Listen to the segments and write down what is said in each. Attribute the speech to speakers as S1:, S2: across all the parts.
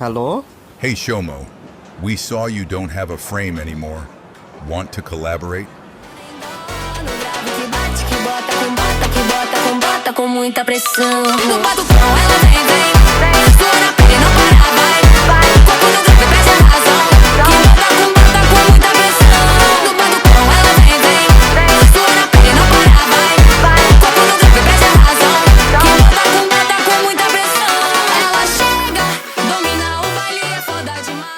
S1: Hello.
S2: Hey Shomo, we saw you don't have a frame anymore. Want to collaborate?
S3: Que bate, que bota, com bota, que bota, com bota, com muita pressão. No batucão ela vem, vem, vem. Sua na pele não para, vai, vai. Corpo no grave, presta razão. Que bota, com muita pressão. No batucão ela vem, vem, vem. Sua na pele não para, vai, vai. Corpo no grave, presta razão. Que bota, com muita pressão. Ela chega, domina o baile, é foda demais.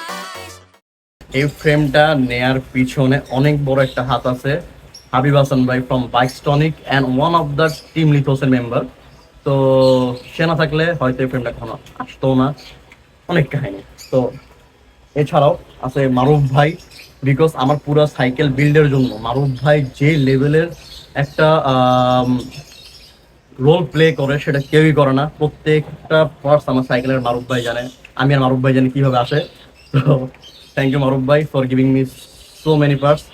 S4: এই ফ্রেমটা নেয়ার পিছনে অনেক বড় একটা হাত আছে হাবিব হাসান ভাই ফ্রম বাইকস্টনিক and one of the team লিথোসের মেম্বার। তো সে না থাকলে হয়তো এই ফ্রেমটা কখনো আসতো না। অনেক কাহিনী। তো এছাড়াও আছে মারুফ ভাই, বিকজ আমার পুরো সাইকেল বিল্ডের জন্য মারুফ ভাই যে লেভেলের একটা রোল প্লে করে সেটা কেউই করে না। প্রত্যেকটা পার্টস আমার সাইকেলের মারুফ ভাই জানে, আমি আর মারুফ ভাই জানি কীভাবে আসে। তো থ্যাংক ইউ মারুফ ভাই for giving me so many parts.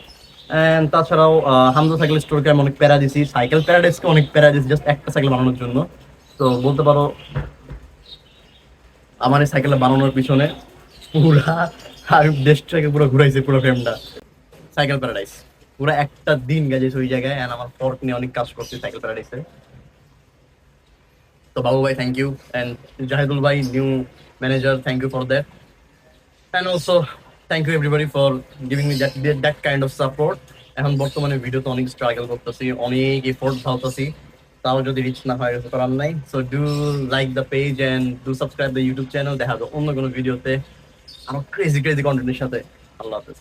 S4: And তাছাড়াও হামজা সাইকেল স্টোরকে আমি অনেক প্যারা দিছি, সাইকেল প্যারাডাইসকে অনেক প্যারা দিছি জাস্ট একটা সাইকেল বানানোর জন্য। তো বলতে পারো আমার এই সাইকেলটা বানানোর পিছনে পুরা আমি দেশটাকে পুরো ঘুরাইছি পুরো ফ্রেমটা। সাইকেল প্যারাডাইস পুরো একটা দিন গেছে ওই জায়গায়, অ্যান্ড আমার ফর্ক নিয়ে অনেক কাজ করছি সাইকেল প্যারাডাইসে। তো বাবু ভাই থ্যাংক ইউ, অ্যান্ড জাহিদুল ভাই new manager, thank you for that. And also thank you everybody for giving me that kind of support. এখন বর্তমানে ভিডিওতে অনেক স্ট্রাগল করতেছি, অনেক এফোর্ট ঢালতেছি, তাও যদি রিচ না হয় করার নাই। So do like the page and do subscribe the YouTube channel. দেখা হবে অন্য কোনো ভিডিওতে আরো ক্রেজি কন্টেন্টের সাথে। আল্লাহ হাফেজ।